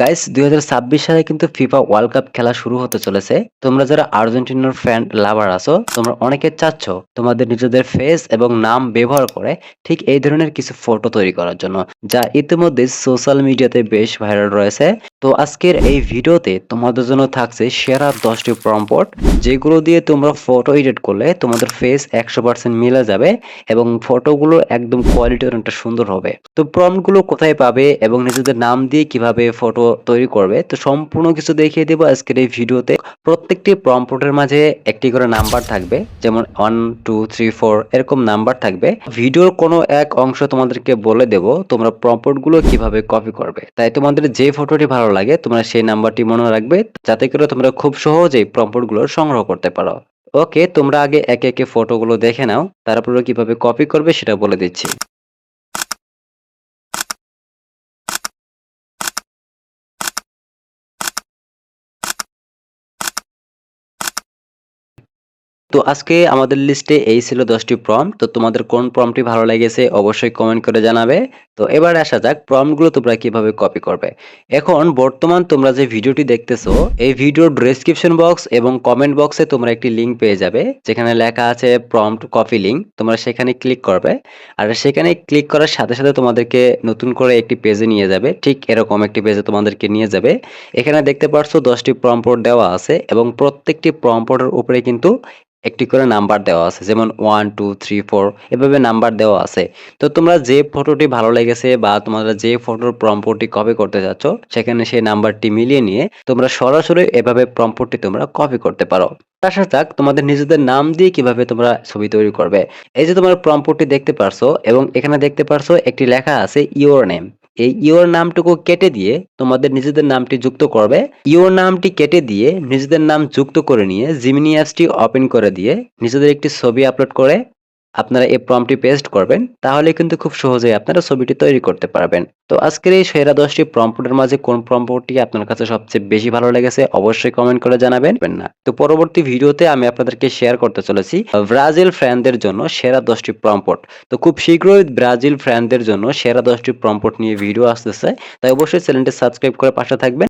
Guys 2026 সালে কিন্তু FIFA world cup খেলা শুরু হতে চলেছে। তোমরা যারা আর্জেন্টিনার ফ্যান লাভার আছো, তোমরা অনেকে চাচ্ছ তোমাদের নিজেদের ফেস এবং নাম ব্যবহার করে ঠিক এই ধরনের কিছু ফটো তৈরি করার জন্য, যা ইতিমধ্যে সোশ্যাল মিডিয়াতে বেশ ভাইরাল রয়েছে। তো আজকের এই ভিডিওতে তোমাদের জন্য থাকছে সেরা 10টি প্রম্পট, যেগুলো দিয়ে তোমরা ফটো এডিট করলে তোমাদের ফেস 100% মিলে যাবে এবং ফটোগুলো একদম কোয়ালিটি অনেকটা সুন্দর হবে। তো প্রম্পটগুলো কোথায় পাবে এবং নিজেদের নাম দিয়ে কিভাবে ফটো তৈরি করবে, তো সম্পূর্ণ কিছু দেখিয়ে দেবো আজকের এই ভিডিওতে। প্রত্যেকটি প্রম্পটের মাঝে একটি করে নাম্বার থাকবে, যেমন 1 2 3 4 এরকম নাম্বার থাকবে। ভিডিওর কোনো এক অংশ তোমাদেরকে বলে দেব তোমরা প্রম্পটগুলো কিভাবে কপি করবে। তাই তোমাদের যে ফটোটি ভালো লাগে তোমরা সেই নাম্বারটি মনে রাখবে, যাতে করে তোমরা খুব সহজেই প্রম্পটগুলো সংগ্রহ করতে পারো। ওকে, তোমরা আগে একে একে ফটোগুলো দেখে নাও, তারপরে কিভাবে কপি করবে সেটা বলে দিচ্ছি। তো আজকে আমাদের লিস্টে এই ছিল 10টি প্রম্পট। তো তোমাদের কোন প্রম্পটটি ভালো লেগেছে অবশ্যই কমেন্ট করে জানাবে। তো এবার আসা যাক প্রম্পটগুলো তোমরা কিভাবে কপি করবে। এখন বর্তমান তোমরা যে ভিডিওটি দেখতেছো, এই ভিডিওর ডেসক্রিপশন বক্স এবং কমেন্ট বক্সে তোমরা একটি লিংক পেয়ে যাবে, যেখানে লেখা আছে প্রম্পট কপি লিংক। তোমরা সেখানে ক্লিক করবে, আর সেখানে ক্লিক করার সাথে সাথে তোমাদেরকে নতুন করে একটি পেজে নিয়ে যাবে। ঠিক এরকম একটি পেজে তোমাদেরকে নিয়ে যাবে। এখানে দেখতে পারছো 10টি প্রম্পট দেওয়া আছে এবং প্রত্যেকটি প্রম্পটের উপরে কিন্তু একটি করে নাম্বার দেওয়া আছে, যেমন 1 2 3 4 এভাবে নাম্বার দেওয়া আছে। তো তোমরা যে ফটোটি ভালো লেগেছে বা তোমরা যে ফটোর প্রম্পটটি কপি করতে যাচ্ছ, সেখানে সেই নাম্বারটি মিলিয়ে নিয়ে তোমরা সরাসরি এভাবে প্রম্পটটি তোমরা কপি করতে পারো। আসা যাক তোমাদের নিজেদের নাম দিয়ে কিভাবে তোমরা ছবি তৈরি করবে। এই যে তোমরা প্রম্পটটি দেখতে পারছো এবং এখানে দেখতে পারছো একটি লেখা আছে ইওর নেম। এই ইওর নামটুকু কেটে দিয়ে তোমাদের নিজেদের নামটি যুক্ত করবে। ইওর নামটি কেটে দিয়ে নিজেদের নাম যুক্ত করে নিয়ে জিমিনি অ্যাপসটি ওপেন করে দিয়ে নিজেদের একটি ছবি আপলোড করে আপনারা এই প্রম্পটটি পেস্ট করবেন, তাহলে কিন্তু খুব সহজেই আপনারা ছবিটি তৈরি করতে পারবেন। তো আজকের এই সেরা 10টি প্রম্পটের মাঝে কোন প্রম্পটটি আপনার কাছে সবচেয়ে বেশি ভালো লেগেছে অবশ্যই কমেন্ট করে জানাবেন না। তো পরবর্তী ভিডিওতে আমি আপনাদেরকে শেয়ার করতে চলেছি ব্রাজিল ফ্যানদের জন্য সেরা 10টি প্রম্পট। তো খুব শীঘ্রই ব্রাজিল ফ্যানদের জন্য সেরা 10টি প্রম্পট নিয়ে ভিডিও আসতেছে, তাই অবশ্যই চ্যানেলটি সাবস্ক্রাইব করে পাশে থাকবেন।